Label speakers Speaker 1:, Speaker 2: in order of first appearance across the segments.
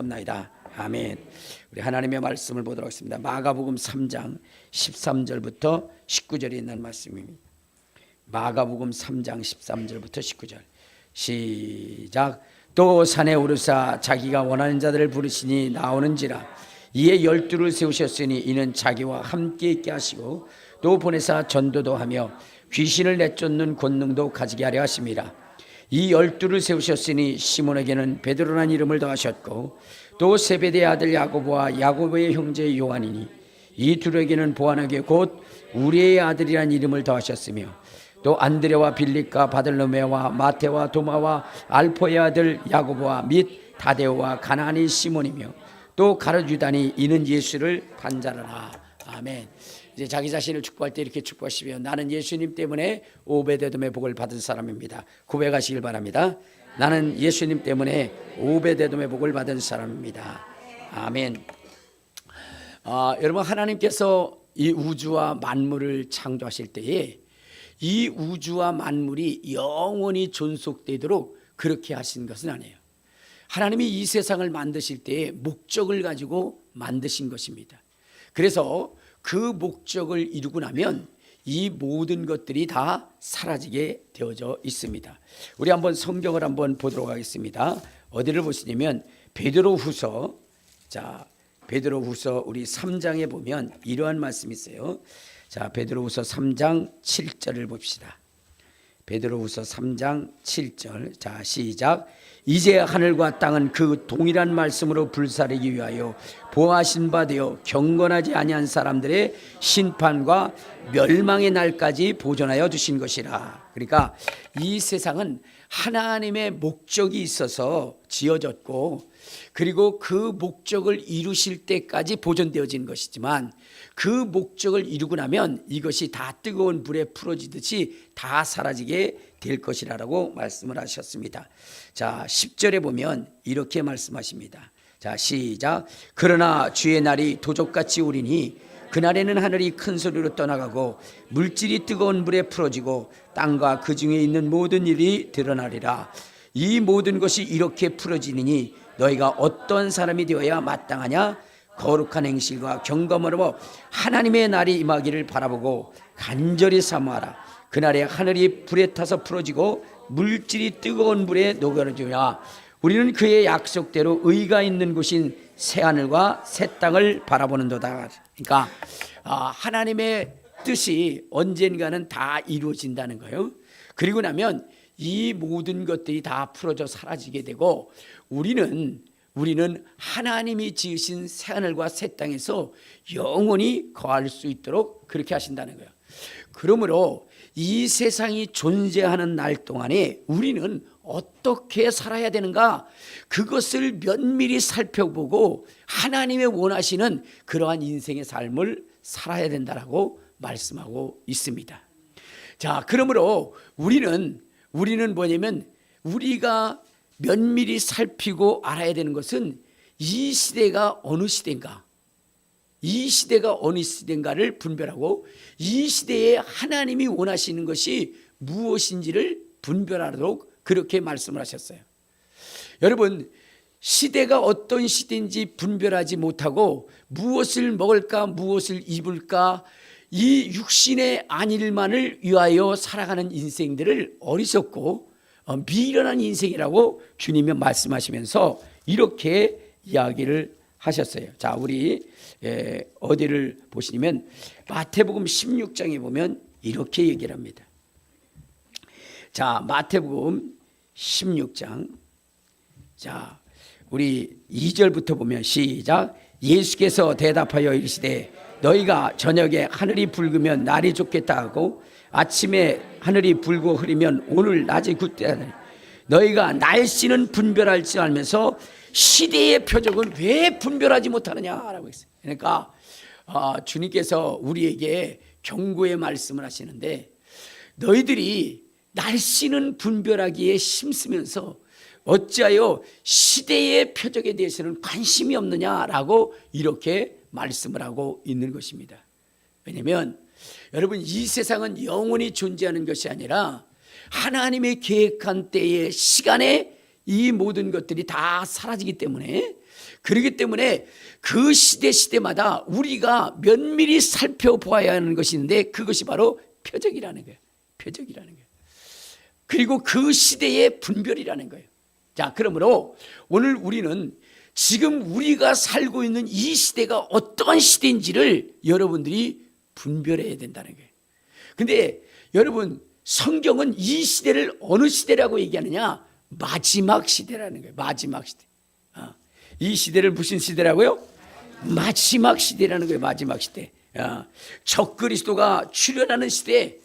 Speaker 1: 나이다. 아멘. 우리 하나님의 말씀을 보도록 하겠습니다. 마가복음 3장 13절부터 19절에 있는 말씀입니다. 마가복음 3장 13절부터 19절 시작. 또 산에 오르사 자기가 원하는 자들을 부르시니 나오는지라. 이에 12를 세우셨으니 이는 자기와 함께 있게 하시고 또 보내사 전도도 하며 귀신을 내쫓는 권능도 가지게 하려 하심이라. 이 12를 세우셨으니 시몬에게는 베드로라는 이름을 더하셨고 또 세베대의 아들 야고보와 야고보의 형제 요한이니 이 둘에게는 보아나게 곧 우리의 아들이라는 이름을 더하셨으며 또 안드레와 빌립과 바들로메와 마테와 도마와 알포의 아들 야고보와 및 다데오와 가나안의 시몬이며 또 가룟 유다니 이는 예수를 반자라라. 아멘. 이제 자기 자신을 축복할 때 이렇게 축복하시며 나는 예수님 때문에 오베데돔의 복을 받은 사람입니다. 고백하시길 바랍니다. 나는 예수님 때문에 오베데돔의 복을 받은 사람입니다. 아멘. 여러분, 하나님께서 이 우주와 만물을 창조하실 때에 이 우주와 만물이 영원히 존속되도록 그렇게 하신 것은 아니에요. 하나님이 이 세상을 만드실 때에 목적을 가지고 만드신 것입니다. 그래서 그 목적을 이루고 나면 이 모든 것들이 다 사라지게 되어져 있습니다. 우리 한번 성경을 한번 보도록 하겠습니다. 어디를 보시냐면 베드로후서, 베드로후서 우리 3장에 보면 이러한 말씀이 있어요. 자, 베드로후서 3장 7절을 봅시다. 베드로후서 3장 7절. 자, 시작. 이제 하늘과 땅은 그 동일한 말씀으로 불사르기 위하여 보호하신 바 되어 경건하지 아니한 사람들의 심판과 멸망의 날까지 보존하여 주신 것이라. 그러니까 이 세상은 하나님의 목적이 있어서 지어졌고 그리고 그 목적을 이루실 때까지 보존되어진 것이지만 그 목적을 이루고 나면 이것이 다 뜨거운 불에 풀어지듯이 다 사라지게 될 것이라고 말씀을 하셨습니다. 자, 10절에 보면 이렇게 말씀하십니다. 자, 시작. 그러나 주의 날이 도적같이 오리니 그날에는 하늘이 큰 소리로 떠나가고 물질이 뜨거운 물에 풀어지고 땅과 그 중에 있는 모든 일이 드러나리라. 이 모든 것이 이렇게 풀어지니 너희가 어떤 사람이 되어야 마땅하냐? 거룩한 행실과 경건함으로 하나님의 날이 임하기를 바라보고 간절히 사모하라. 그날에 하늘이 불에 타서 풀어지고 물질이 뜨거운 물에 녹아지리라. 우리는 그의 약속대로 의가 있는 곳인 새하늘과 새 땅을 바라보는도다. 그러니까 하나님의 뜻이 언젠가는 다 이루어진다는 거예요. 그리고 나면 이 모든 것들이 다 풀어져 사라지게 되고 우리는 하나님이 지으신 새하늘과 새 땅에서 영원히 거할 수 있도록 그렇게 하신다는 거예요. 그러므로 이 세상이 존재하는 날 동안에 우리는 어떻게 살아야 되는가? 그것을 면밀히 살펴보고 하나님의 원하시는 그러한 인생의 삶을 살아야 된다라고 말씀하고 있습니다. 자, 그러므로 우리는 뭐냐면 우리가 면밀히 살피고 알아야 되는 것은 이 시대가 어느 시대인가, 이 시대가 어느 시대인가를 분별하고 이 시대에 하나님이 원하시는 것이 무엇인지를 분별하도록 그렇게 말씀을 하셨어요. 여러분, 시대가 어떤 시대인지 분별하지 못하고 무엇을 먹을까 무엇을 입을까 이 육신의 안일만을 위하여 살아가는 인생들을 어리석고 미련한 인생이라고 주님이 말씀하시면서 이렇게 이야기를 하셨어요. 자, 우리 어디를 보시냐면 마태복음 16장에 보면 이렇게 얘기를 합니다. 자, 마태복음 16장. 자, 우리 2절부터 보면 시작. 예수께서 대답하여 이르시되 너희가 저녁에 하늘이 붉으면 날이 좋겠다 하고 아침에 하늘이 붉고 흐리면 오늘 낮이 굳다 하니 너희가 날씨는 분별할 줄 알면서 시대의 표적은 왜 분별하지 못하느냐라고 했어요. 그러니까 주님께서 우리에게 경고의 말씀을 하시는데 너희들이 날씨는 분별하기에 힘쓰면서 어찌하여 시대의 표적에 대해서는 관심이 없느냐라고 이렇게 말씀을 하고 있는 것입니다. 왜냐하면 여러분, 이 세상은 영원히 존재하는 것이 아니라 하나님의 계획한 때의 시간에 이 모든 것들이 다 사라지기 때문에 그렇기 때문에 그 시대마다 우리가 면밀히 살펴보아야 하는 것이 있는데 그것이 바로 표적이라는 거예요. 표적이라는 거예요. 그리고 그 시대의 분별이라는 거예요. 자, 그러므로 오늘 우리는 지금 우리가 살고 있는 이 시대가 어떠한 시대인지를 여러분들이 분별해야 된다는 거예요. 근데 여러분, 성경은 이 시대를 어느 시대라고 얘기하느냐? 마지막 시대라는 거예요. 마지막 시대. 이 시대를 무슨 시대라고요? 마지막 시대라는 거예요. 마지막 시대. 적그리스도가 출현하는 시대,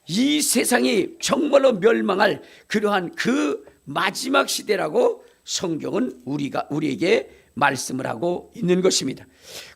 Speaker 1: 이 세상이 정말로 멸망할 그러한 그 마지막 시대라고 성경은 우리에게 말씀을 하고 있는 것입니다.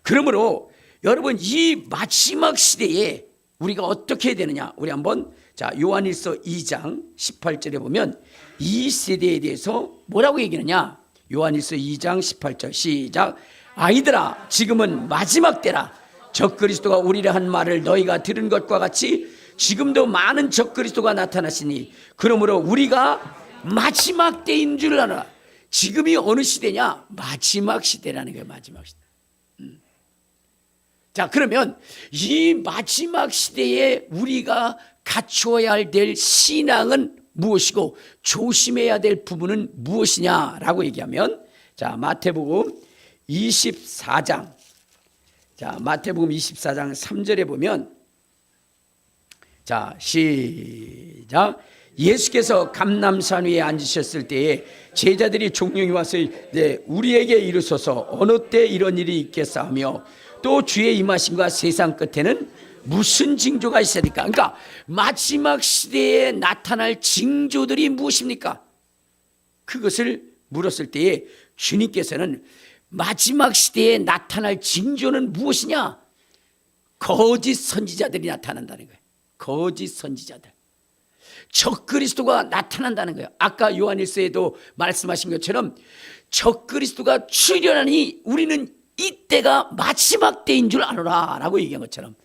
Speaker 1: 그러므로 여러분, 이 마지막 시대에 우리가 어떻게 해야 되느냐? 우리 한번 요한일서 2장 18절에 보면 이 세대에 대해서 뭐라고 얘기하느냐? 요한일서 2장 18절 시작. 아이들아, 지금은 마지막 때라. 적그리스도가 오리라 한 말을 너희가 들은 것과 같이 지금도 많은 적그리스도가 나타나시니 그러므로 우리가 마지막 때인 줄 알아. 지금이 어느 시대냐? 마지막 시대라는 거예요. 마지막 시대. 자, 그러면 이 마지막 시대에 우리가 갖추어야 될 신앙은 무엇이고 조심해야 될 부분은 무엇이냐라고 얘기하면, 자, 마태복음 24장, 마태복음 24장 3절에 보면, 자, 시작. 예수께서 감람산 위에 앉으셨을 때에 제자들이 종용이 와서 우리에게 이르소서 어느 때 이런 일이 있겠사하며 또 주의 임하심과 세상 끝에는 무슨 징조가 있으리까? 그러니까 마지막 시대에 나타날 징조들이 무엇입니까? 그것을 물었을 때에 주님께서는 마지막 시대에 나타날 징조는 무엇이냐? 거짓 선지자들이 나타난다는 거예요. 거짓 선지자들. 적그리스도가 나타난다는 거예요. 아까 요한일서에도 말씀하신 것처럼 적그리스도가 출현하니 우리는 이때가 마지막 때인 줄 알아라 라고 얘기한 것처럼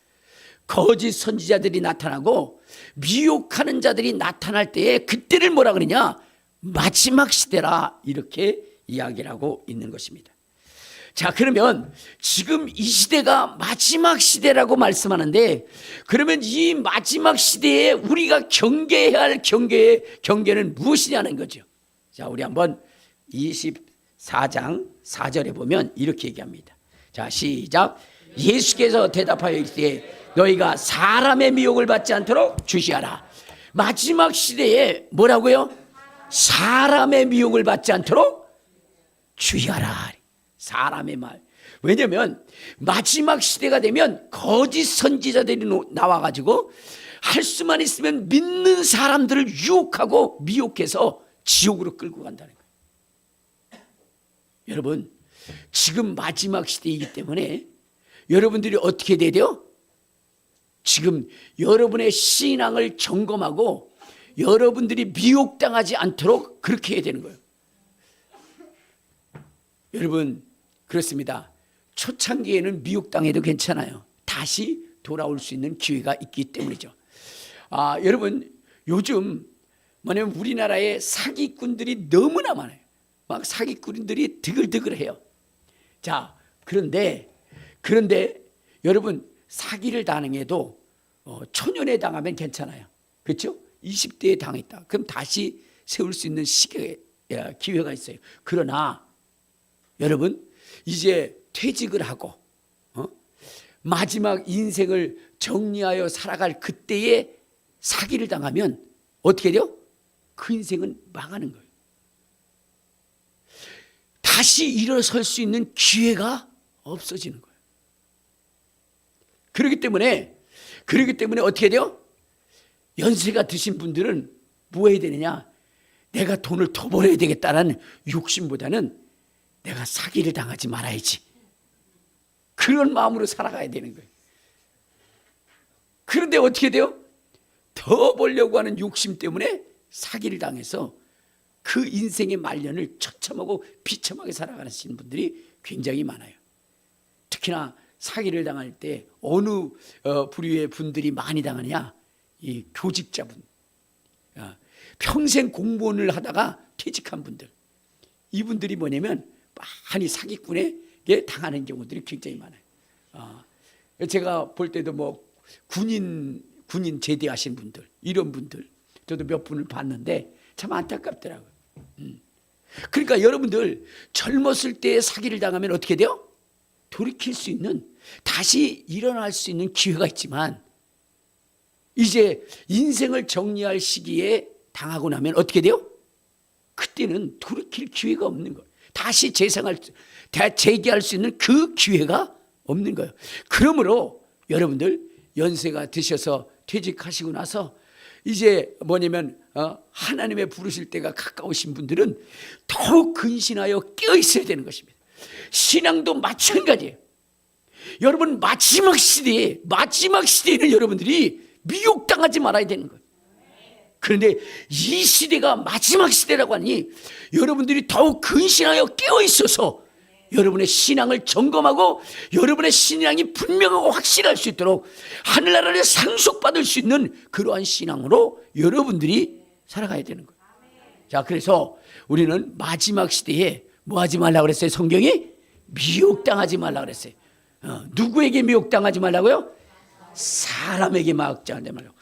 Speaker 1: 거짓 선지자들이 나타나고 미혹하는 자들이 나타날 때에 그때를 뭐라 그러냐? 마지막 시대라, 이렇게 이야기를 하고 있는 것입니다. 자, 그러면 지금 이 시대가 마지막 시대라고 말씀하는데, 그러면 이 마지막 시대에 우리가 경계해야 할 경계는 무엇이냐는 거죠. 자, 우리 한번 24장 4절에 보면 이렇게 얘기합니다. 자, 시작. 예수께서 대답하여 이르시되 너희가 사람의 미혹을 받지 않도록 주시하라. 마지막 시대에 뭐라고요? 사람의 미혹을 받지 않도록 주의하라. 사람의 말. 왜냐하면 마지막 시대가 되면 거짓 선지자들이 나와가지고 할 수만 있으면 믿는 사람들을 유혹하고 미혹해서 지옥으로 끌고 간다는 거예요. 여러분, 지금 마지막 시대이기 때문에 여러분들이 어떻게 돼야 돼요? 지금 여러분의 신앙을 점검하고 여러분들이 미혹당하지 않도록 그렇게 해야 되는 거예요. 여러분, 그렇습니다. 초창기에는 미혹당해도 괜찮아요. 다시 돌아올 수 있는 기회가 있기 때문이죠. 여러분, 요즘 뭐냐면 우리나라에 사기꾼들이 너무나 많아요. 막 사기꾼들이 드글드글해요. 자, 그런데 여러분, 사기를 당해도 초년에 당하면 괜찮아요. 그렇죠? 20대에 당했다. 그럼 다시 세울 수 있는 기회가 있어요. 그러나 여러분, 이제 퇴직을 하고 마지막 인생을 정리하여 살아갈 그때에 사기를 당하면 어떻게 돼요? 그 인생은 망하는 거예요. 다시 일어설 수 있는 기회가 없어지는 거예요. 그렇기 때문에 어떻게 돼요? 연세가 드신 분들은 뭐 해야 되느냐? 내가 돈을 더 벌어야 되겠다는 욕심보다는 내가 사기를 당하지 말아야지, 그런 마음으로 살아가야 되는 거예요. 그런데 어떻게 돼요? 더 벌려고 하는 욕심 때문에 사기를 당해서 그 인생의 말년을 처참하고 비참하게 살아가시는 분들이 굉장히 많아요. 특히나 사기를 당할 때 어느 부류의 분들이 많이 당하냐? 이 교직자분, 평생 공무원을 하다가 퇴직한 분들, 이분들이 뭐냐면 많이 사기꾼에게 당하는 경우들이 굉장히 많아요. 제가 볼 때도 뭐 군인 제대하신 분들, 이런 분들 저도 몇 분을 봤는데 참 안타깝더라고요. 그러니까 여러분들 젊었을 때 사기를 당하면 어떻게 돼요? 돌이킬 수 있는, 다시 일어날 수 있는 기회가 있지만 이제 인생을 정리할 시기에 당하고 나면 어떻게 돼요? 그때는 돌이킬 기회가 없는 거예요. 다시 재기할 수 있는 그 기회가 없는 거예요. 그러므로 여러분들 연세가 드셔서 퇴직하시고 나서 이제 뭐냐면 하나님의 부르실 때가 가까우신 분들은 더욱 근신하여 깨어있어야 되는 것입니다. 신앙도 마찬가지예요. 여러분 마지막 시대에는 여러분들이 미혹당하지 말아야 되는 거예요. 그런데 이 시대가 마지막 시대라고 하니 여러분들이 더욱 근신하여 깨어있어서 여러분의 신앙을 점검하고 여러분의 신앙이 분명하고 확실할 수 있도록 하늘나라를 상속받을 수 있는 그러한 신앙으로 여러분들이 살아가야 되는 거예요. 자, 그래서 우리는 마지막 시대에 뭐 하지 말라고 그랬어요? 성경이 미혹당하지 말라고 그랬어요. 누구에게 미혹당하지 말라고요? 사람에게 미혹당하지 말라고.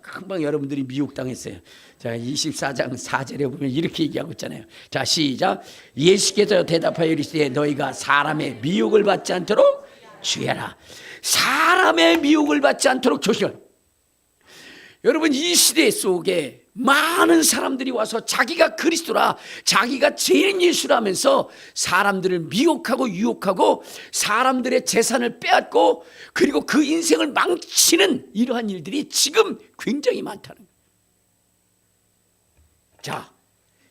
Speaker 1: 금방 여러분들이 미혹당했어요. 자, 24장 4절에 보면 이렇게 얘기하고 있잖아요. 자, 시작. 예수께서 대답하여 이르시되 너희가 사람의 미혹을 받지 않도록 주의하라. 사람의 미혹을 받지 않도록 조심하라. 여러분 이 시대 속에 많은 사람들이 와서 자기가 그리스도라, 자기가 제일인 예수라면서 사람들을 미혹하고 유혹하고 사람들의 재산을 빼앗고 그리고 그 인생을 망치는 이러한 일들이 지금 굉장히 많다는 거예요. 자,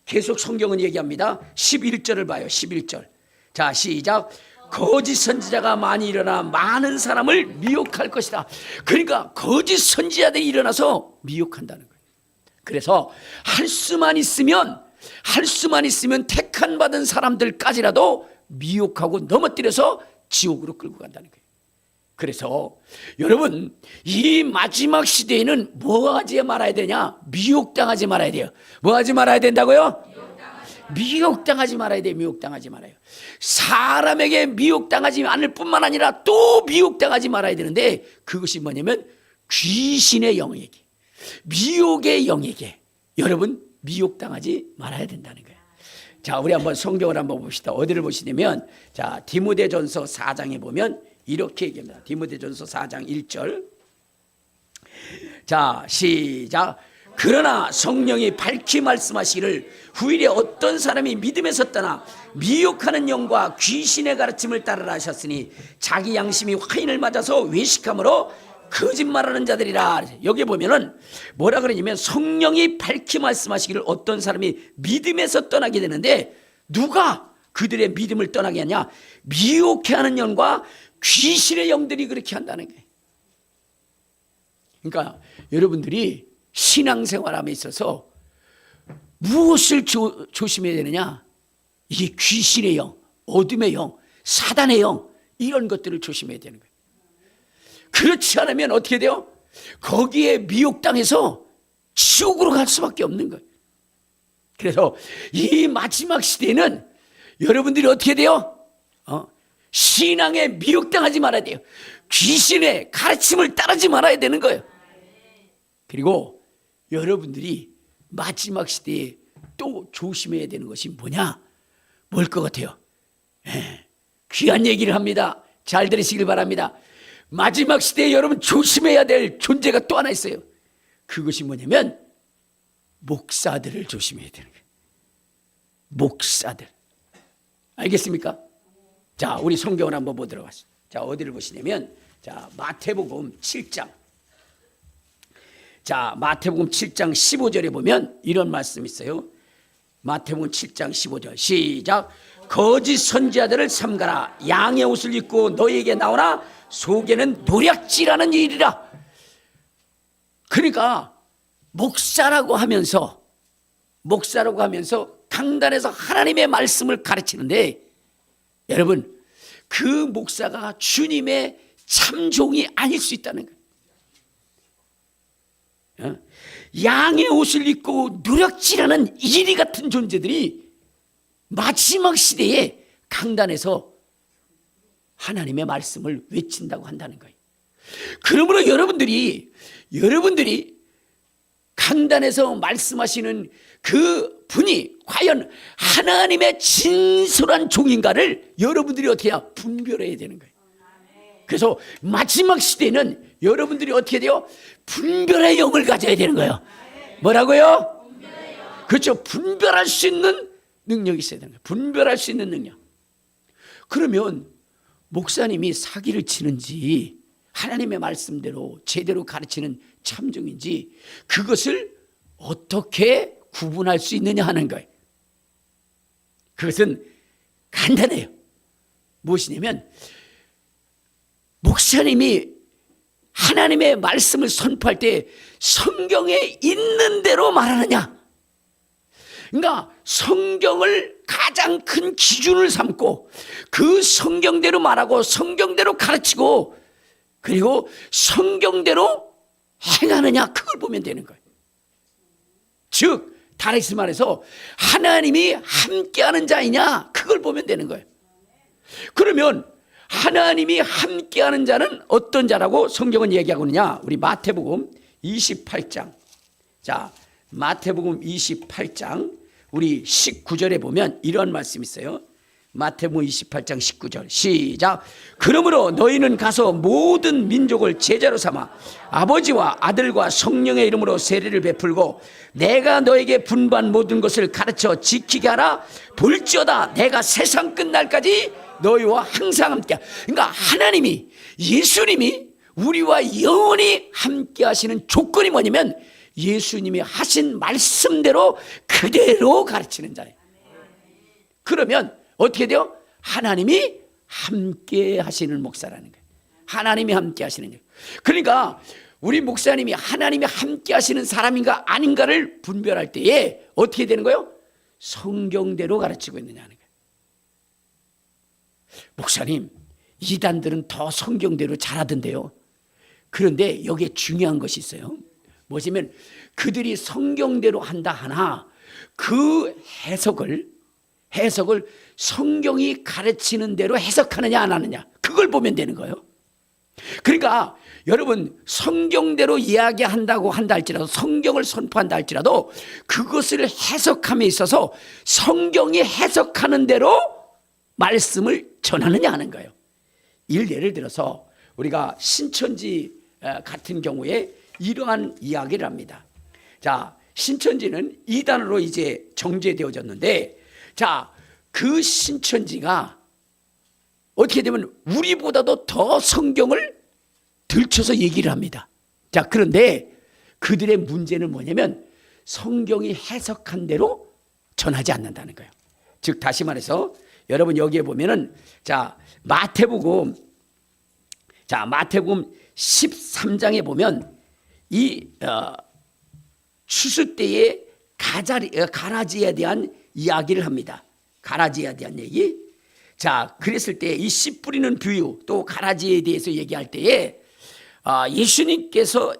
Speaker 1: 계속 성경은 얘기합니다. 11절을 봐요. 11절. 자, 시작. 거짓 선지자가 많이 일어나 많은 사람을 미혹할 것이다. 그러니까 거짓 선지자들이 일어나서 미혹한다는 거예요. 그래서 할 수만 있으면 택한 받은 사람들까지라도 미혹하고 넘어뜨려서 지옥으로 끌고 간다는 거예요. 그래서 여러분 이 마지막 시대에는 뭐 하지 말아야 되냐? 미혹당하지 말아야 돼요. 뭐 하지 말아야 된다고요? 미혹당하지 말아야 돼요. 미혹당하지 말아요. 사람에게 미혹당하지 않을 뿐만 아니라 또 미혹당하지 말아야 되는데 그것이 뭐냐면 귀신의 영에게, 미혹의 영에게 여러분 미혹당하지 말아야 된다는 거예요. 자, 우리 한번 성경을 한번 봅시다. 어디를 보시냐면 자, 디모데전서 4장에 보면 이렇게 얘기합니다. 디모데전서 4장 1절. 자, 시작. 그러나 성령이 밝히 말씀하시기를 후일에 어떤 사람이 믿음에서 떠나 미혹하는 영과 귀신의 가르침을 따르라 하셨으니 자기 양심이 화인을 맞아서 외식함으로 거짓말하는 자들이라. 여기 보면은 뭐라 그러냐면 성령이 밝히 말씀하시기를 어떤 사람이 믿음에서 떠나게 되는데 누가 그들의 믿음을 떠나게 하냐? 미혹해 하는 영과 귀신의 영들이 그렇게 한다는 거예요. 그러니까 여러분들이 신앙생활함에 있어서 무엇을 조심해야 되느냐? 이게 귀신의 영, 어둠의 영, 사단의 영, 이런 것들을 조심해야 되는 거예요. 그렇지 않으면 어떻게 돼요? 거기에 미혹당해서 지옥으로 갈 수밖에 없는 거예요. 그래서 이 마지막 시대에는 여러분들이 어떻게 돼요? 신앙에 미혹당하지 말아야 돼요. 귀신의 가르침을 따르지 말아야 되는 거예요. 그리고 여러분들이 마지막 시대에 또 조심해야 되는 것이 뭐냐? 뭘 것 같아요? 귀한 얘기를 합니다. 잘 들으시길 바랍니다. 마지막 시대에 여러분 조심해야 될 존재가 또 하나 있어요. 그것이 뭐냐면 목사들을 조심해야 되는 거예요. 목사들. 알겠습니까? 자, 우리 성경을 한번 보도록 하겠습니다. 자, 어디를 보시냐면 자, 마태복음 7장. 자, 마태복음 7장 15절에 보면 이런 말씀이 있어요. 마태복음 7장 15절. 시작. 거짓 선지자들을 삼가라. 양의 옷을 입고 너희에게 나오나 속에는 노략질하는 일이라. 그러니까 목사라고 하면서 강단에서 하나님의 말씀을 가르치는데 여러분 그 목사가 주님의 참종이 아닐 수 있다는 거예요. 양의 옷을 입고 누락질하는 이리 같은 존재들이 마지막 시대에 강단에서 하나님의 말씀을 외친다고 한다는 거예요. 그러므로 여러분들이 강단에서 말씀하시는 그 분이 과연 하나님의 진솔한 종인가를 여러분들이 어떻게 해야 분별해야 되는 거예요. 그래서 마지막 시대는 여러분들이 어떻게 돼요? 분별의 영을 가져야 되는 거예요. 뭐라고요? 그렇죠. 분별할 수 있는 능력이 있어야 되는 거예요. 분별할 수 있는 능력. 그러면 목사님이 사기를 치는지 하나님의 말씀대로 제대로 가르치는 참종인지 그것을 어떻게 구분할 수 있느냐 하는 거예요. 그것은 간단해요. 무엇이냐면 목사님이 하나님의 말씀을 선포할 때 성경에 있는 대로 말하느냐, 그러니까 성경을 가장 큰 기준을 삼고 그 성경대로 말하고 성경대로 가르치고 그리고 성경대로 행하느냐, 그걸 보면 되는 거예요. 즉 다시 말해서 하나님이 함께하는 자이냐, 그걸 보면 되는 거예요. 그러면 하나님이 함께하는 자는 어떤 자라고 성경은 얘기하고 있느냐? 우리 마태복음 28장. 자, 마태복음 28장 우리 19절에 보면 이런 말씀이 있어요. 마태복음 28장 19절 시작. 그러므로 너희는 가서 모든 민족을 제자로 삼아 아버지와 아들과 성령의 이름으로 세례를 베풀고 내가 너에게 분부한 모든 것을 가르쳐 지키게 하라. 볼지어다 내가 세상 끝날까지 너희와 항상 함께. 그러니까 하나님이, 예수님이 우리와 영원히 함께 하시는 조건이 뭐냐면 예수님이 하신 말씀대로 그대로 가르치는 자예요. 그러면 어떻게 돼요? 하나님이 함께 하시는 목사라는 거예요. 하나님이 함께 하시는 거예요. 그러니까 우리 목사님이 하나님이 함께 하시는 사람인가 아닌가를 분별할 때에 어떻게 되는 거예요? 성경대로 가르치고 있느냐 하는 거예요. 목사님, 이단들은 더 성경대로 잘하던데요. 그런데 여기에 중요한 것이 있어요. 뭐냐면 그들이 성경대로 한다 하나 그 해석을 성경이 가르치는 대로 해석하느냐 안 하느냐, 그걸 보면 되는 거예요. 그러니까 여러분, 성경대로 이야기한다고 한다 할지라도, 성경을 선포한다 할지라도 그것을 해석함에 있어서 성경이 해석하는 대로 말씀을 전하느냐 하는 거예요. 예를 들어서 우리가 신천지 같은 경우에 이러한 이야기를 합니다. 자, 신천지는 이단으로 이제 정제되어졌는데, 자, 그 신천지가 어떻게 되면 우리보다도 더 성경을 들춰서 얘기를 합니다. 자, 그런데 그들의 문제는 뭐냐면 성경이 해석한 대로 전하지 않는다는 거예요. 즉 다시 말해서 여러분 여기에 보면은 자, 마태복음 13장에 보면 이 추수 때의 가라지에 대한 이야기를 합니다. 가라지에 대한 얘기. 자, 그랬을 때 이 씨 뿌리는 비유 또 가라지에 대해서 얘기할 때에 예수님께서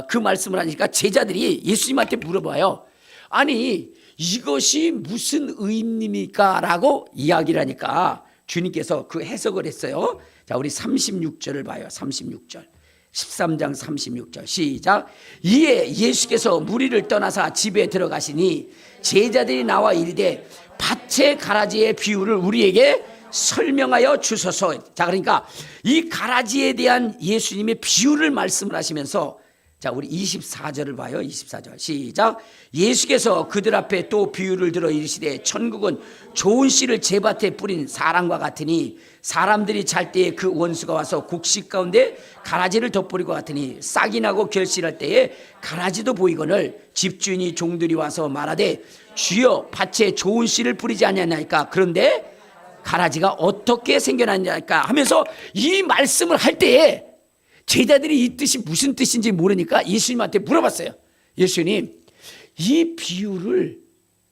Speaker 1: 그 말씀을 하니까 제자들이 예수님한테 물어봐요. 아니, 이것이 무슨 의미입니까? 라고 이야기를 하니까 주님께서 그 해석을 했어요. 자, 우리 36절을 봐요. 36절. 13장 36절 시작. 이에 예수께서 무리를 떠나사 집에 들어가시니 제자들이 나와 이르되 밭의 가라지의 비유를 우리에게 설명하여 주소서. 자, 그러니까 이 가라지에 대한 예수님의 비유를 말씀을 하시면서 자, 우리 24절을 봐요. 24절 시작. 예수께서 그들 앞에 또 비유를 들어 이르시되 천국은 좋은 씨를 제밭에 뿌린 사람과 같으니 사람들이 잘 때에 그 원수가 와서 곡식 가운데 가라지를 덧뿌리고 같으니 싹이 나고 결실할 때에 가라지도 보이거늘 집주인이 종들이 와서 말하되 주여 밭에 좋은 씨를 뿌리지 않냐니까 그런데 가라지가 어떻게 생겨났냐니까 하면서 이 말씀을 할 때에 제자들이 이 뜻이 무슨 뜻인지 모르니까 예수님한테 물어봤어요. 예수님, 이 비유를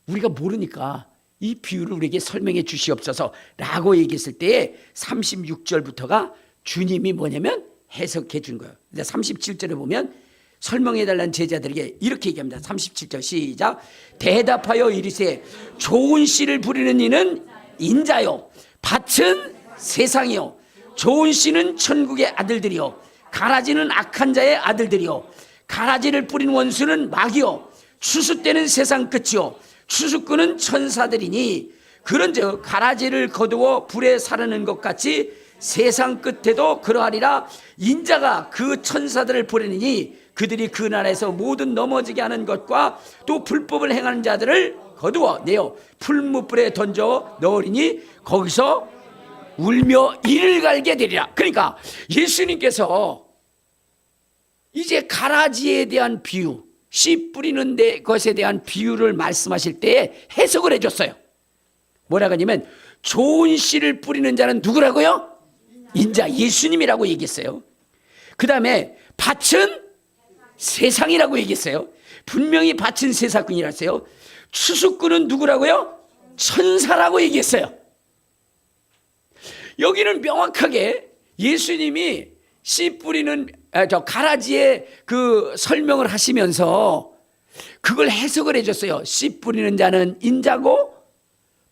Speaker 1: 우리가 모르니까 이 비유를 우리에게 설명해 주시옵소서 라고 얘기했을 때에 36절부터가 주님이 뭐냐면 해석해 준 거예요. 37절에 보면 설명해 달라는 제자들에게 이렇게 얘기합니다. 37절 시작. 대답하여 이르세 좋은 씨를 부리는 이는 인자요 밭은 세상이요 좋은 씨는 천국의 아들들이요 가라지는 악한 자의 아들들이요 가라지를 뿌린 원수는 마귀요 추수때는 세상 끝이요 추수꾼은 천사들이니 그런즉 가라지를 거두어 불에 사르는 것 같이 세상 끝에도 그러하리라. 인자가 그 천사들을 보내니 그들이 그 나라에서 모든 넘어지게 하는 것과 또 불법을 행하는 자들을 거두어 내어 풀무불에 던져 넣으리니 거기서 울며 이를 갈게 되리라. 그러니까 예수님께서 이제 가라지에 대한 비유, 씨 뿌리는 것에 대한 비유를 말씀하실 때에 해석을 해줬어요. 뭐라고 하냐면 좋은 씨를 뿌리는 자는 누구라고요? 인자 예수님이라고 얘기했어요. 그 다음에 밭은 세상이라고 얘기했어요. 분명히 밭은 세상꾼이라서요. 추수꾼은 누구라고요? 천사라고 얘기했어요. 여기는 명확하게 예수님이 씨 뿌리는 가라지의 그 설명을 하시면서 그걸 해석을 해줬어요. 씨 뿌리는 자는 인자고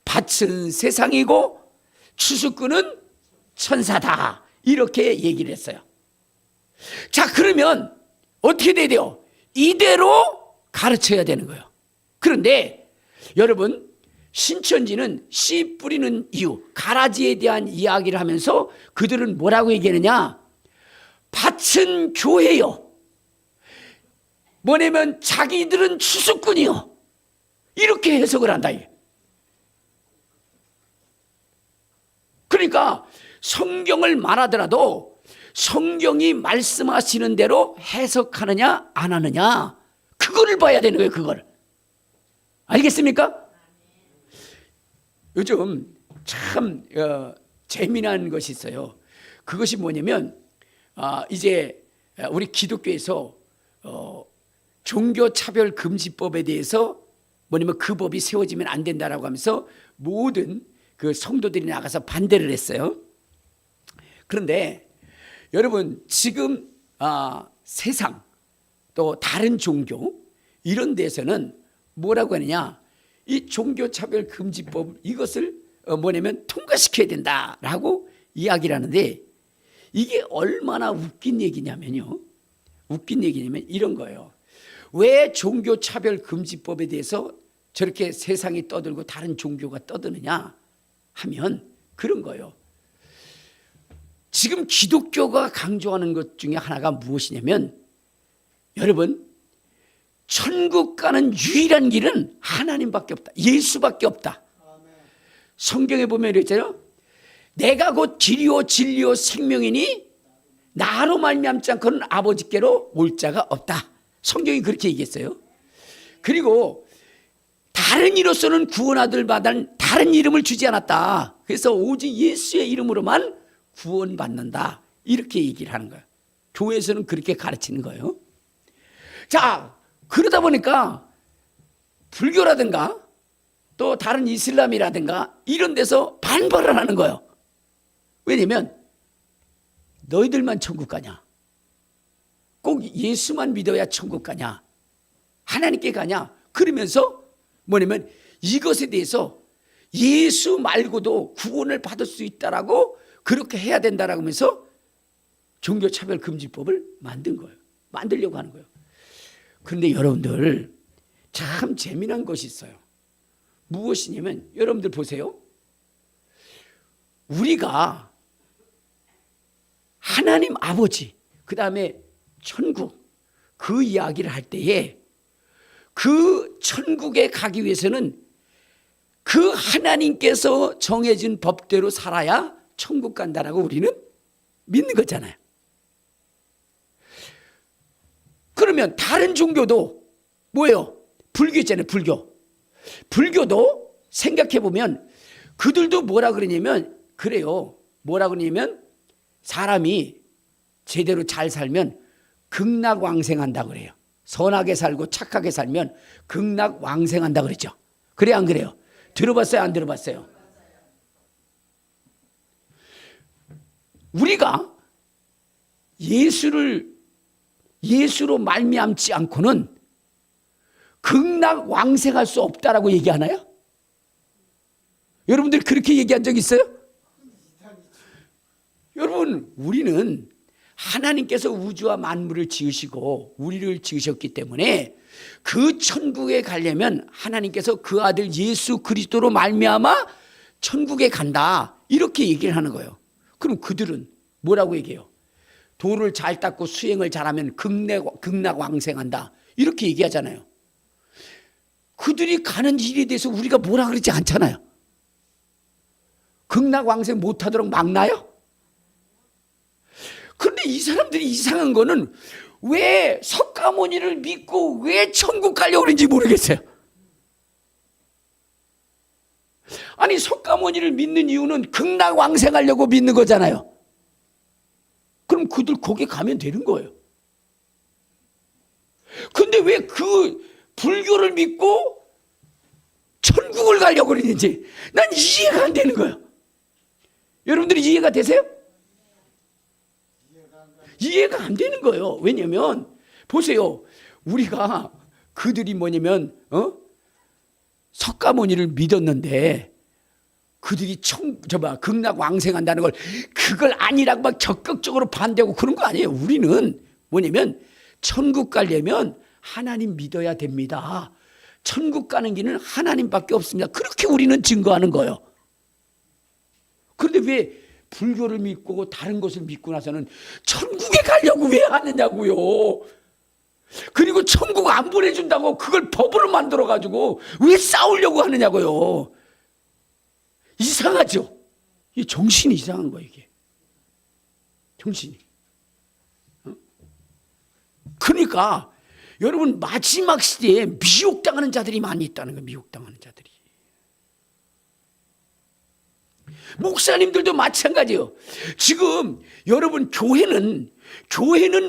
Speaker 1: 밭은 세상이고 추수꾼은 천사다 이렇게 얘기를 했어요. 자, 그러면 어떻게 돼야 돼요? 이대로 가르쳐야 되는 거예요. 그런데 여러분 신천지는 씨 뿌리는 이유, 가라지에 대한 이야기를 하면서 그들은 뭐라고 얘기하느냐? 밭은 교회요. 뭐냐면 자기들은 추수꾼이요. 이렇게 해석을 한다. 그러니까 성경을 말하더라도 성경이 말씀하시는 대로 해석하느냐 안 하느냐 그거를 봐야 되는 거예요. 그걸 알겠습니까? 요즘 참 재미난 것이 있어요. 그것이 뭐냐면 이제 우리 기독교에서 종교차별금지법에 대해서 뭐냐면 그 법이 세워지면 안 된다라고 하면서 모든 그 성도들이 나가서 반대를 했어요. 그런데 여러분 지금 세상 또 다른 종교 이런 데서는 뭐라고 하느냐, 이 종교차별금지법 이것을 뭐냐면 통과시켜야 된다라고 이야기를 하는데 이게 얼마나 웃긴 얘기냐면요. 웃긴 얘기냐면 이런 거예요. 왜 종교차별금지법에 대해서 저렇게 세상이 떠들고 다른 종교가 떠드느냐 하면 그런 거예요. 지금 기독교가 강조하는 것 중에 하나가 무엇이냐면 여러분 천국 가는 유일한 길은 하나님밖에 없다. 예수밖에 없다. 성경에 보면 이랬잖아요. 내가 곧 길이요 진리요 생명이니 나로 말미암지 않고는 아버지께로 올 자가 없다. 성경이 그렇게 얘기했어요. 그리고 다른 이로서는 구원받을 바는 다른 이름을 주지 않았다. 그래서 오직 예수의 이름으로만 구원받는다. 이렇게 얘기를 하는 거예요. 교회에서는 그렇게 가르치는 거예요. 자, 그러다 보니까 불교라든가 또 다른 이슬람이라든가 이런 데서 반발을 하는 거예요. 왜냐면 너희들만 천국 가냐? 꼭 예수만 믿어야 천국 가냐? 하나님께 가냐? 그러면서 뭐냐면 이것에 대해서 예수 말고도 구원을 받을 수 있다라고 그렇게 해야 된다라고 하면서 종교차별금지법을 만든 거예요. 만들려고 하는 거예요. 그런데 여러분들 참 재미난 것이 있어요. 무엇이냐면 여러분들 보세요. 우리가 하나님 아버지 그 다음에 천국 그 이야기를 할 때에 그 천국에 가기 위해서는 그 하나님께서 정해진 법대로 살아야 천국 간다라고 우리는 믿는 거잖아요. 그러면 다른 종교도 뭐예요? 불교 있잖아요. 불교도 생각해 보면 그들도 뭐라 그러냐면 그래요. 뭐라 그러냐면 사람이 제대로 잘 살면 극락왕생한다 그래요. 선하게 살고 착하게 살면 극락왕생한다 그랬죠. 그래 안 그래요? 들어봤어요? 안 들어봤어요? 우리가 예수로 말미암지 않고는 극락왕생할 수 없다라고 얘기하나요? 여러분들 그렇게 얘기한 적 있어요? 여러분, 우리는 하나님께서 우주와 만물을 지으시고 우리를 지으셨기 때문에 그 천국에 가려면 하나님께서 그 아들 예수 그리스도로 말미암아 천국에 간다, 이렇게 얘기를 하는 거예요. 그럼 그들은 뭐라고 얘기해요? 도를 잘 닦고 수행을 잘하면 극락왕생한다, 이렇게 얘기하잖아요. 그들이 가는 일에 대해서 우리가 뭐라 그러지 않잖아요. 극락왕생 못하도록 막나요? 그런데 이 사람들이 이상한 거는 왜 석가모니를 믿고 왜 천국 가려고 그런지 모르겠어요. 아니, 석가모니를 믿는 이유는 극락왕생하려고 믿는 거잖아요. 그럼 그들 거기 가면 되는 거예요. 근데 왜 그 불교를 믿고 천국을 가려고 그러는지 난 이해가 안 되는 거예요. 여러분들이 이해가 되세요? 이해가 안 되는 거예요. 왜냐면 보세요, 우리가 그들이 뭐냐면 석가모니를 믿었는데 그들이 극락왕생한다는 걸, 그걸 아니라고 막 적극적으로 반대하고 그런 거 아니에요. 우리는 뭐냐면 천국 가려면 하나님 믿어야 됩니다. 천국 가는 길은 하나님밖에 없습니다. 그렇게 우리는 증거하는 거예요. 그런데 왜 불교를 믿고 다른 것을 믿고 나서는 천국에 가려고 왜 하느냐고요. 그리고 천국 안 보내준다고 그걸 법으로 만들어가지고 왜 싸우려고 하느냐고요. 이상하죠? 이 정신이 이상한 거예요, 이게. 정신이. 그러니까 여러분, 마지막 시대에 미혹당하는 자들이 많이 있다는 거예요. 미혹당하는 자들이. 목사님들도 마찬가지예요. 지금 여러분, 교회는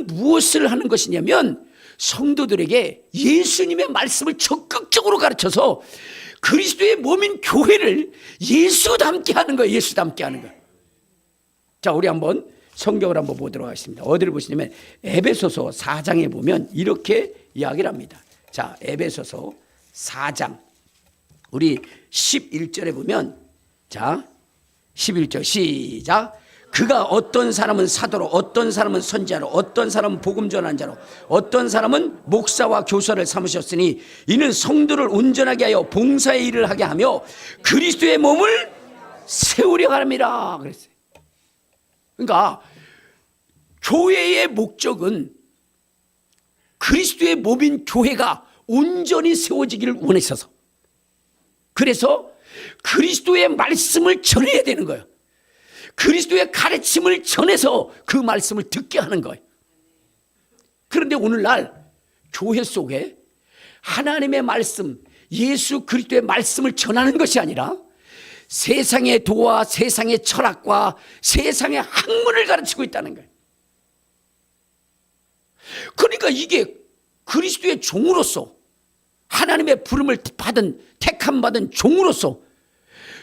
Speaker 1: 무엇을 하는 것이냐면 성도들에게 예수님의 말씀을 적극적으로 가르쳐서 그리스도의 몸인 교회를 예수 닮게 하는 거예요. 예수 닮게 하는 거예요. 자, 우리 한번 성경을 한번 보도록 하겠습니다. 어디를 보시냐면 에베소서 4장에 보면 이렇게 이야기를 합니다. 자, 에베소서 4장 우리 11절에 보면, 자 11절 시작. 그가 어떤 사람은 사도로, 어떤 사람은 선지자로, 어떤 사람은 복음 전하는 자로, 어떤 사람은 목사와 교사를 삼으셨으니 이는 성도를 온전하게 하여 봉사의 일을 하게 하며 그리스도의 몸을 세우려 함이라 그랬어요. 그러니까 교회의 목적은 그리스도의 몸인 교회가 온전히 세워지기를 원했어서, 그래서 그리스도의 말씀을 전해야 되는 거예요. 그리스도의 가르침을 전해서 그 말씀을 듣게 하는 거예요. 그런데 오늘날 교회 속에 하나님의 말씀, 예수 그리스도의 말씀을 전하는 것이 아니라 세상의 도와 세상의 철학과 세상의 학문을 가르치고 있다는 거예요. 그러니까 이게 그리스도의 종으로서, 하나님의 부름을 받은, 택함 받은 종으로서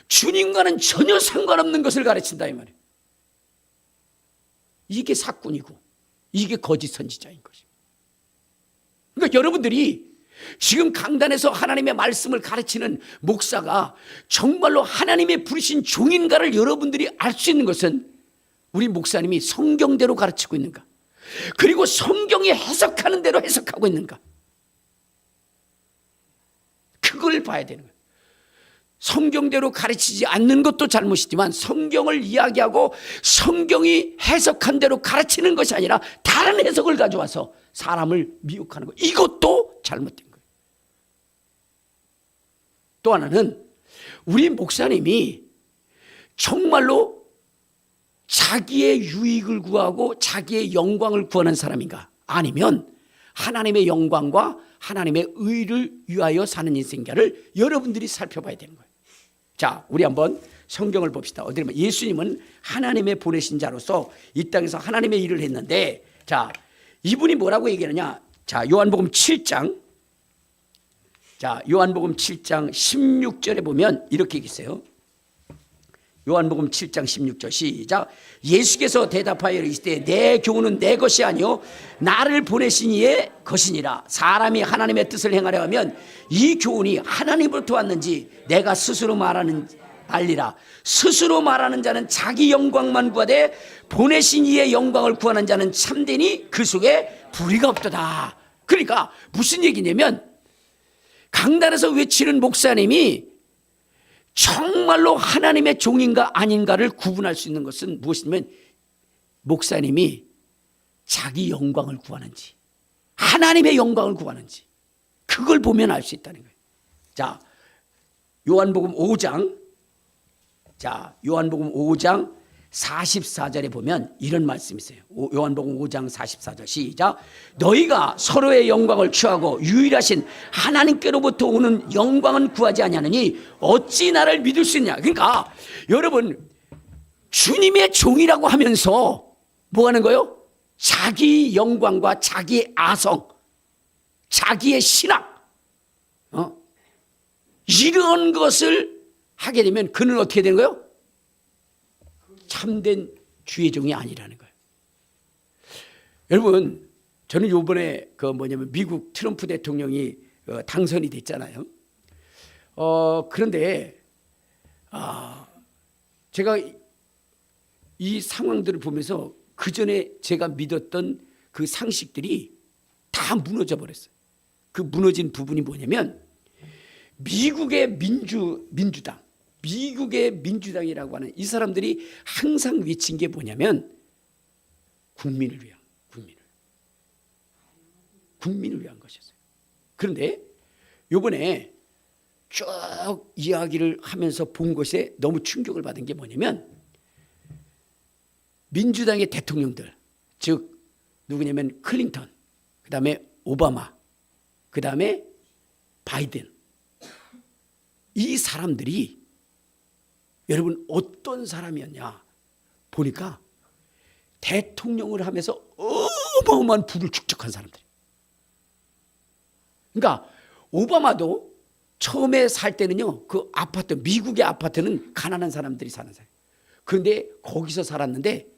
Speaker 1: 주님과는 전혀 상관없는 것을 가르친다 이 말이에요. 이게 사꾼이고 이게 거짓 선지자인 것입니다. 그러니까 여러분들이 지금 강단에서 하나님의 말씀을 가르치는 목사가 정말로 하나님의 부르신 종인가를 여러분들이 알 수 있는 것은 우리 목사님이 성경대로 가르치고 있는가, 그리고 성경이 해석하는 대로 해석하고 있는가, 그걸 봐야 되는 거예요. 성경대로 가르치지 않는 것도 잘못이지만 성경을 이야기하고 성경이 해석한 대로 가르치는 것이 아니라 다른 해석을 가져와서 사람을 미혹하는 것, 이것도 잘못된 거예요. 또 하나는 우리 목사님이 정말로 자기의 유익을 구하고 자기의 영광을 구하는 사람인가, 아니면 하나님의 영광과 하나님의 의를 위하여 사는 인생인가를 여러분들이 살펴봐야 되는 거예요. 자, 우리 한번 성경을 봅시다. 어디 보면 예수님은 하나님의 보내신 자로서 이 땅에서 하나님의 일을 했는데, 자, 이분이 뭐라고 얘기하느냐. 자, 요한복음 7장, 자, 요한복음 7장 16절에 보면 이렇게 얘기했어요. 요한복음 7장 16절 시작. 예수께서 대답하여 이르시되 내 교훈은 내 것이 아니요 나를 보내신 이의 것이니라. 사람이 하나님의 뜻을 행하려 하면 이 교훈이 하나님으로부터 왔는지 내가 스스로 말하는 알리라. 스스로 말하는 자는 자기 영광만 구하되 보내신 이의 영광을 구하는 자는 참되니 그 속에 불의가 없도다. 그러니까 무슨 얘기냐면 강단에서 외치는 목사님이 정말로 하나님의 종인가 아닌가를 구분할 수 있는 것은 무엇이냐면 목사님이 자기 영광을 구하는지 하나님의 영광을 구하는지 그걸 보면 알 수 있다는 거예요. 자, 요한복음 5장, 자, 요한복음 5장 44절에 보면 이런 말씀이 있어요. 요한복음 5장 44절 시작. 너희가 서로의 영광을 취하고 유일하신 하나님께로부터 오는 영광은 구하지 아니하느니 어찌 나를 믿을 수 있냐. 그러니까 여러분 주님의 종이라고 하면서 뭐 하는 거예요? 자기 영광과 자기 아성, 자기의 신앙, 이런 것을 하게 되면 그는 어떻게 되는 거예요? 참된 주의 종이 아니라는 거예요. 여러분, 저는 요번에 미국 트럼프 대통령이 당선이 됐잖아요. 그런데 제가 이 상황들을 보면서 그 전에 제가 믿었던 그 상식들이 다 무너져 버렸어요. 그 무너진 부분이 뭐냐면 미국의 민주당, 미국의 민주당이라고 하는 이 사람들이 항상 외친 게 뭐냐면 국민을 위한 것이었어요. 그런데 요번에 쭉 이야기를 하면서 본 것에 너무 충격을 받은 게 뭐냐면 민주당의 대통령들, 즉 누구냐면 클린턴, 그 다음에 오바마, 그 다음에 바이든, 이 사람들이 여러분 어떤 사람이었냐 보니까 대통령을 하면서 어마어마한 부를 축적한 사람들. 그러니까 오바마도 처음에 살 때는요, 그 아파트, 미국의 아파트는 가난한 사람들이 사는 사람. 그런데 거기서 살았는데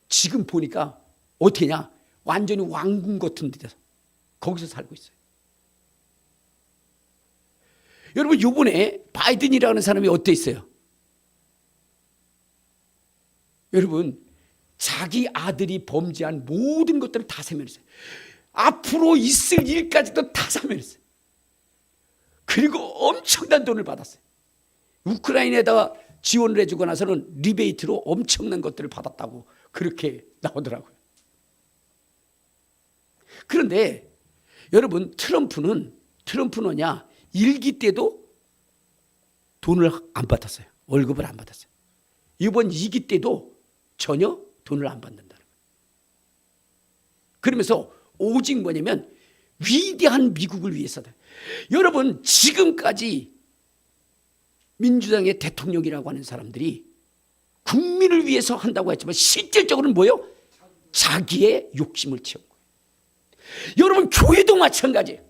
Speaker 1: 지금 보니까 어떻게냐, 완전히 왕궁 같은 데서 거기서 살고 있어요. 여러분 요번에 바이든이라는 사람이 어땠어요? 여러분 자기 아들이 범죄한 모든 것들을 다 세면했어요. 앞으로 있을 일까지도 다 세면했어요. 그리고 엄청난 돈을 받았어요. 우크라이나에다가 지원을 해주고 나서는 리베이트로 엄청난 것들을 받았다고 그렇게 나오더라고요. 그런데 여러분 트럼프는 뭐냐, 일기 때도 돈을 안 받았어요. 월급을 안 받았어요. 이번 2기 때도 전혀 돈을 안 받는다는 거예요. 그러면서 오직 뭐냐면 위대한 미국을 위해서다. 여러분 지금까지 민주당의 대통령이라고 하는 사람들이 국민을 위해서 한다고 했지만 실질적으로는 뭐예요? 자기의 욕심을 채운 거예요. 여러분 교회도 마찬가지예요.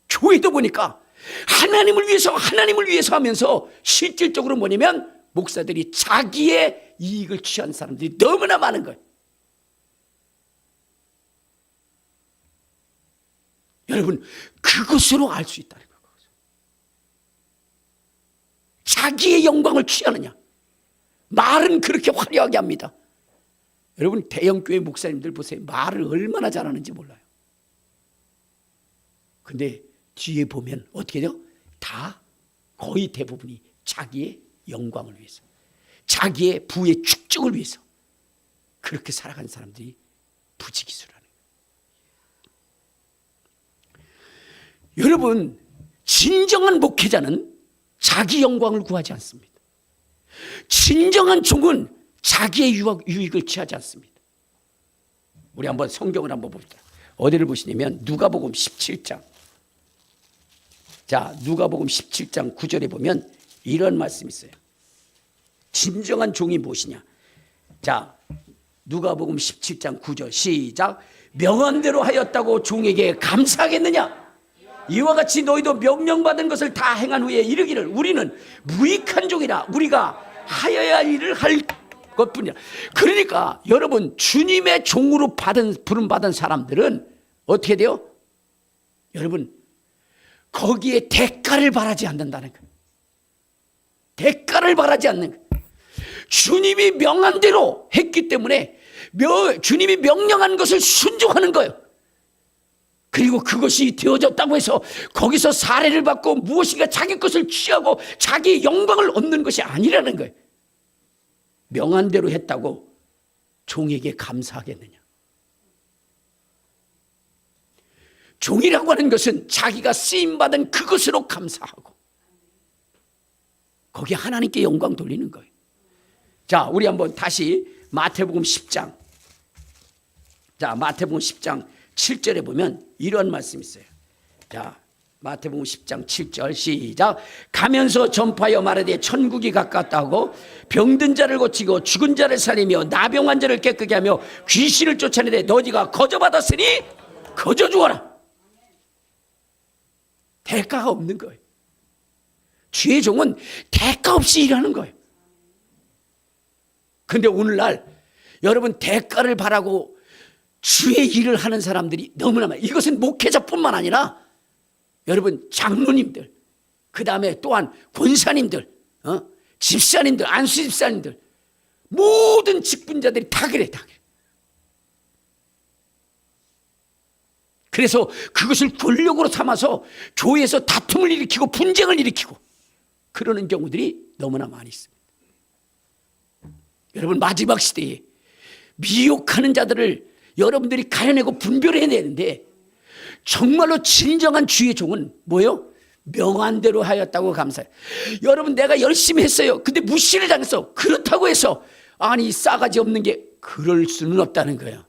Speaker 1: 교회도 보니까 하나님을 위해서 하면서 실질적으로 뭐냐면 목사들이 자기의 이익을 취한 사람들이 너무나 많은 거예요. 여러분 그것으로 알 수 있다는 거예요. 자기의 영광을 취하느냐. 말은 그렇게 화려하게 합니다. 여러분 대형교회 목사님들 보세요. 말을 얼마나 잘하는지 몰라요. 근데 뒤에 보면 어떻게 돼요? 다 거의 대부분이 자기의 영광을 위해서, 자기의 부의 축적을 위해서 그렇게 살아간 사람들이 부지기수라는 거예요. 여러분 진정한 목회자는 자기 영광을 구하지 않습니다. 진정한 종은 자기의 유익을 취하지 않습니다. 우리 한번 성경을 한번 봅시다. 어디를 보시냐면 누가복음 17장. 자, 누가복음 17장 9절에 보면 이런 말씀이 있어요. 진정한 종이 무엇이냐. 자, 누가복음 17장 9절 시작. 명한대로 하였다고 종에게 감사하겠느냐. 이와 같이 너희도 명령받은 것을 다 행한 후에 이르기를 우리는 무익한 종이라, 우리가 하여야 할 일을 할 것뿐이야. 그러니까 여러분 주님의 종으로 부름받은 사람들은 어떻게 돼요? 여러분 거기에 대가를 바라지 않는다는 거예요. 대가를 바라지 않는 거예요. 주님이 명한 대로 했기 때문에 주님이 명령한 것을 순종하는 거예요. 그리고 그것이 되어졌다고 해서 거기서 사례를 받고 무엇인가 자기 것을 취하고 자기의 영광을 얻는 것이 아니라는 거예요. 명한 대로 했다고 종에게 감사하겠느냐? 종이라고 하는 것은 자기가 쓰임받은 그것으로 감사하고 거기에 하나님께 영광 돌리는 거예요. 자, 우리 한번 다시 마태복음 10장. 자, 마태복음 10장 7절에 보면 이런 말씀이 있어요. 자, 마태복음 10장 7절 시작. 가면서 전파하여 말하되 천국이 가깝다고 병든 자를 고치고 죽은 자를 살리며 나병한 자를 깨끗게 하며 귀신을 쫓아내되 너희가 거저 받았으니 거저 주어라. 대가가 없는 거예요. 주의 종은 대가 없이 일하는 거예요. 그런데 오늘날 여러분 대가를 바라고 주의 일을 하는 사람들이 너무나 많아요. 이것은 목회자뿐만 아니라 여러분 장로님들, 그 다음에 또한 권사님들, 집사님들, 안수집사님들, 모든 직분자들이 다 그래, 다 그래. 그래서 그것을 권력으로 삼아서 교회에서 다툼을 일으키고 분쟁을 일으키고 그러는 경우들이 너무나 많이 있습니다. 여러분 마지막 시대에 미혹하는 자들을 여러분들이 가려내고 분별해야 되는데 정말로 진정한 주의 종은 뭐예요? 명한대로 하였다고 감사해요. 여러분 내가 열심히 했어요. 근데 무시를 당했어. 그렇다고 해서 아니 싸가지 없는 게 그럴 수는 없다는 거예요.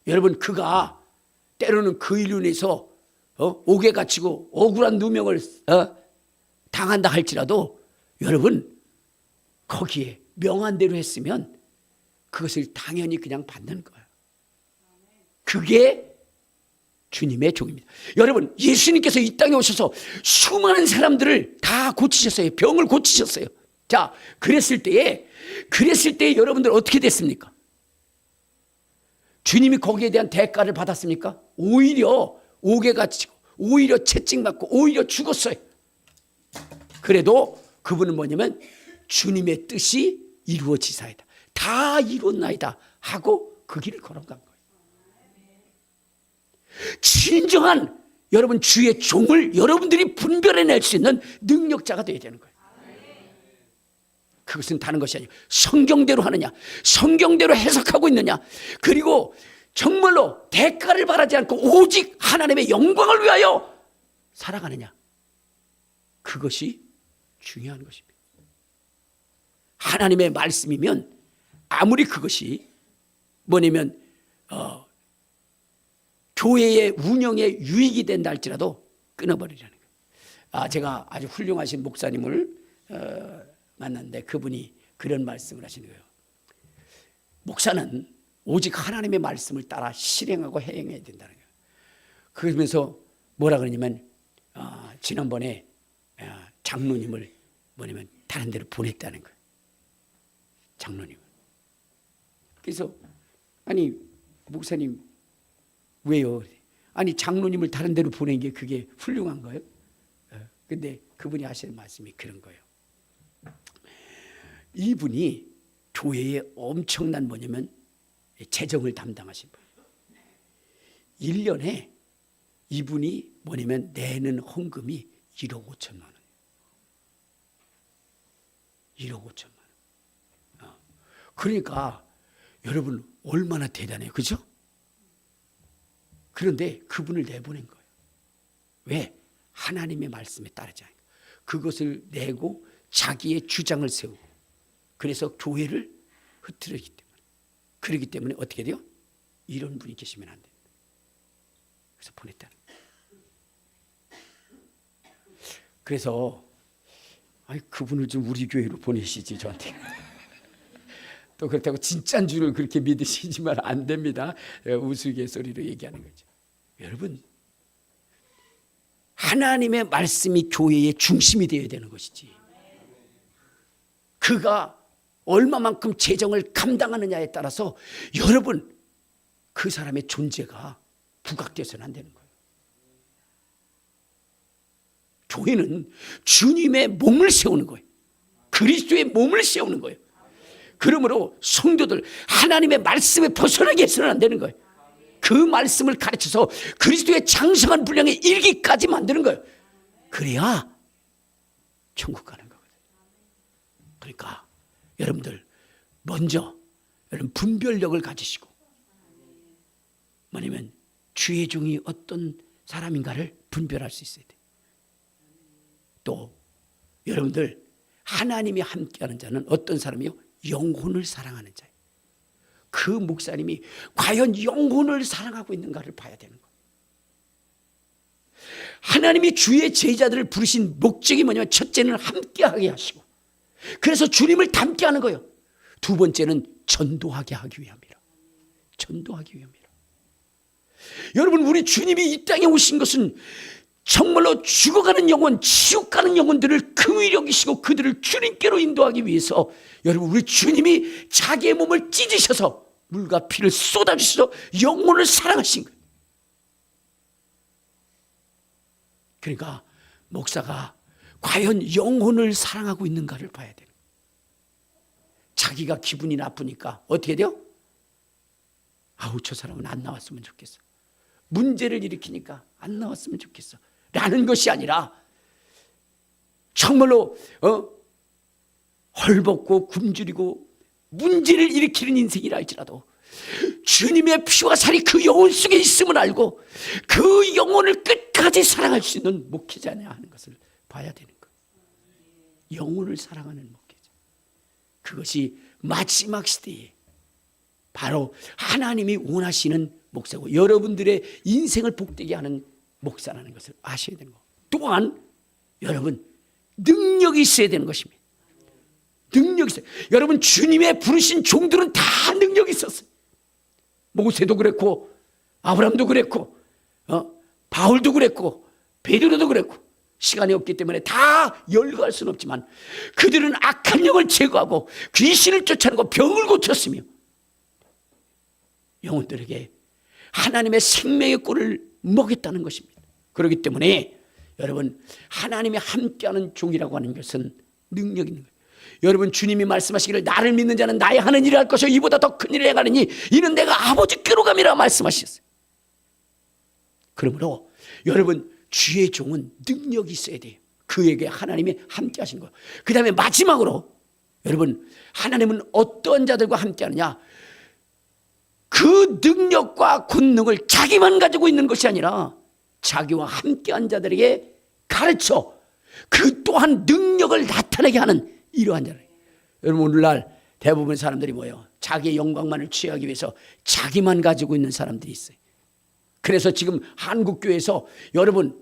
Speaker 1: 여러분 그가 때로는 그 일로 인해서 옥에 갇히고 억울한 누명을 당한다 할지라도 여러분 거기에 명한대로 했으면 그것을 당연히 그냥 받는 거예요. 그게 주님의 종입니다. 여러분 예수님께서 이 땅에 오셔서 수많은 사람들을 다 고치셨어요. 병을 고치셨어요. 자, 그랬을 때에 여러분들 어떻게 됐습니까? 주님이 거기에 대한 대가를 받았습니까? 오히려 옥에 갇히고 오히려 채찍맞고 오히려 죽었어요. 그래도 그분은 뭐냐면 주님의 뜻이 이루어지사이다. 다 이루었나이다 하고 그 길을 걸어간 거예요. 진정한 여러분 주의 종을 여러분들이 분별해낼 수 있는 능력자가 되어야 되는 거예요. 그것은 다른 것이 아니에요. 성경대로 하느냐, 성경대로 해석하고 있느냐, 그리고 정말로 대가를 바라지 않고 오직 하나님의 영광을 위하여 살아가느냐, 그것이 중요한 것입니다. 하나님의 말씀이면 아무리 그것이 뭐냐면 교회의 운영에 유익이 된다 할지라도 끊어버리라는 거예요. 제가 아주 훌륭하신 목사님을 만났는데 그분이 그런 말씀을 하시는 거예요. 목사는 오직 하나님의 말씀을 따라 실행하고 행해야 된다는 거예요. 그러면서 뭐라 그러냐면 지난번에 장로님을 뭐냐면 다른 데로 보냈다는 거예요. 장로님을. 그래서 아니 목사님 왜요? 아니 장로님을 다른 데로 보낸 게 그게 훌륭한 거예요? 근데 그분이 하시는 말씀이 그런 거예요. 이분이 교회에 엄청난 뭐냐면 재정을 담당하신 분이에요. 1년에 이분이 뭐냐면 내는 헌금이 1억 5천만 원. 1억 5천만 원. 그러니까 여러분 얼마나 대단해요. 그죠? 그런데 그분을 내보낸 거예요. 왜? 하나님의 말씀에 따르지 않으니까. 그것을 내고 자기의 주장을 세우고 그래서 교회를 흐트러기 때문에. 그렇기 때문에 어떻게 돼요? 이런 분이 계시면 안 됩니다. 그래서 보냈다. 그래서 그분을 좀 우리 교회로 보내시지 저한테. 또 그렇다고 진짜인 줄을 그렇게 믿으시지만 안 됩니다. 우스갯소리로 얘기하는 거죠. 여러분 하나님의 말씀이 교회의 중심이 되어야 되는 것이지. 그가 얼마만큼 재정을 감당하느냐에 따라서 여러분 그 사람의 존재가 부각되어서는 안 되는 거예요. 교회는 주님의 몸을 세우는 거예요. 그리스도의 몸을 세우는 거예요. 그러므로 성도들 하나님의 말씀에 벗어나게 해서는 안 되는 거예요. 그 말씀을 가르쳐서 그리스도의 장성한 분량에 이르기까지 만드는 거예요. 그래야 천국 가는 거거든요. 그러니까 여러분들 먼저 여러분 분별력을 가지시고 뭐냐면 주의 종이 어떤 사람인가를 분별할 수 있어야 돼요. 또 여러분들 하나님이 함께하는 자는 어떤 사람이요? 영혼을 사랑하는 자예요. 그 목사님이 과연 영혼을 사랑하고 있는가를 봐야 되는 거예요. 하나님이 주의 제자들을 부르신 목적이 뭐냐면 첫째는 함께하게 하시고 그래서 주님을 닮게 하는 거예요. 두 번째는 전도하게 하기 위함이라. 전도하기 위함이라. 여러분 우리 주님이 이 땅에 오신 것은 정말로 죽어가는 영혼, 지옥 가는 영혼들을 긍휼히 여기시고 그들을 주님께로 인도하기 위해서 여러분 우리 주님이 자기의 몸을 찢으셔서 물과 피를 쏟아주셔서 영혼을 사랑하신 거예요. 그러니까 목사가 과연 영혼을 사랑하고 있는가를 봐야 돼요. 자기가 기분이 나쁘니까 어떻게 돼요? 아우 저 사람은 안 나왔으면 좋겠어. 문제를 일으키니까 안 나왔으면 좋겠어 라는 것이 아니라 정말로 헐벗고 굶주리고 문제를 일으키는 인생이라 할지라도 주님의 피와 살이 그 영혼 속에 있음을 알고 그 영혼을 끝까지 사랑할 수 있는 목회자냐 하는 것을 봐야 되는 거예요. 영혼을 사랑하는 목회자. 그것이 마지막 시대에 바로 하나님이 원하시는 목사고 여러분들의 인생을 복되게 하는 목사라는 것을 아셔야 되는 거. 또한 여러분 능력이 있어야 되는 것입니다. 능력이 있어요. 여러분 주님의 부르신 종들은 다 능력이 있었어요. 모세도 그랬고 아브라함도 그랬고 바울도 그랬고 베드로도 그랬고 시간이 없기 때문에 다 열거할 수는 없지만 그들은 악한 영을 제거하고 귀신을 쫓아내고 병을 고쳤으며 영혼들에게 하나님의 생명의 꿀을 먹였다는 것입니다. 그렇기 때문에 여러분 하나님이 함께하는 종이라고 하는 것은 능력이 있는 거예요. 여러분 주님이 말씀하시기를 나를 믿는 자는 나의 하는 일을 할 것이요 이보다 더 큰 일을 행하느니 이는 내가 아버지께로 감이라 말씀하셨어요. 그러므로 여러분 주의 종은 능력이 있어야 돼요. 그에게 하나님이 함께 하신 거예요. 그 다음에 마지막으로 여러분 하나님은 어떤 자들과 함께 하느냐, 그 능력과 권능을 자기만 가지고 있는 것이 아니라 자기와 함께한 자들에게 가르쳐 그 또한 능력을 나타내게 하는 이러한 자들. 여러분 오늘날 대부분 사람들이 뭐예요? 자기의 영광만을 취하기 위해서 자기만 가지고 있는 사람들이 있어요. 그래서 지금 한국교회에서 여러분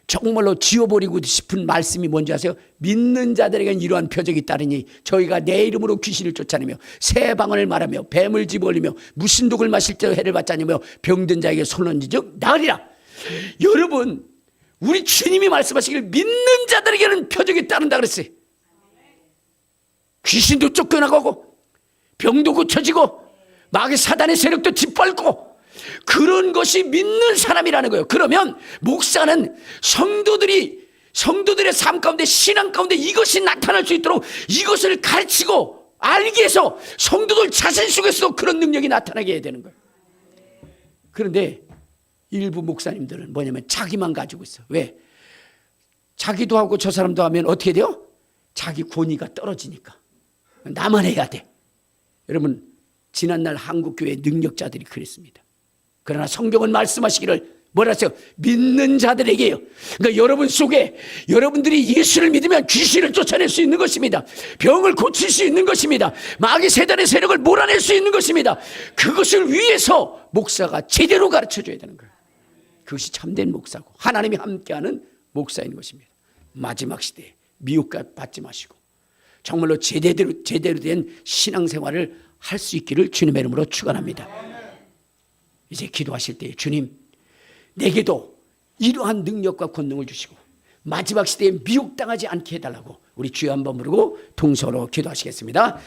Speaker 1: 정말로 지워버리고 싶은 말씀이 뭔지 아세요? 믿는 자들에게는 이러한 표적이 따르니 저희가 내 이름으로 귀신을 쫓아내며 새 방언을 말하며 뱀을 집어올리며 무신독을 마실 때 해를 받지 않으며 병든 자에게 손 얹은즉 나으리라. 여러분 우리 주님이 말씀하시길 믿는 자들에게는 표적이 따른다 그랬어요. 귀신도 쫓겨나가고 병도 고쳐지고 마귀 사단의 세력도 짓밟고 그런 것이 믿는 사람이라는 거예요. 그러면 목사는 성도들의 삶 가운데 신앙 가운데 이것이 나타날 수 있도록 이것을 가르치고 알게 해서 성도들 자신 속에서도 그런 능력이 나타나게 해야 되는 거예요. 그런데 일부 목사님들은 뭐냐면 자기만 가지고 있어. 왜? 자기도 하고 저 사람도 하면 어떻게 돼요? 자기 권위가 떨어지니까 나만 해야 돼. 여러분 지난날 한국교회 능력자들이 그랬습니다. 그러나 성경은 말씀하시기를 뭐라 했어요? 믿는 자들에게요. 그러니까 여러분 속에 여러분들이 예수를 믿으면 귀신을 쫓아낼 수 있는 것입니다. 병을 고칠 수 있는 것입니다. 마귀 세단의 세력을 몰아낼 수 있는 것입니다. 그것을 위해서 목사가 제대로 가르쳐줘야 되는 거예요. 그것이 참된 목사고 하나님이 함께하는 목사인 것입니다. 마지막 시대에 미혹받지 마시고 정말로 제대로 된 신앙생활을 할 수 있기를 주님의 이름으로 축원합니다. 이제 기도하실 때 주님 내게도 이러한 능력과 권능을 주시고 마지막 시대에 미혹당하지 않게 해달라고 우리 주여 한번 부르고 동서로 기도하시겠습니다.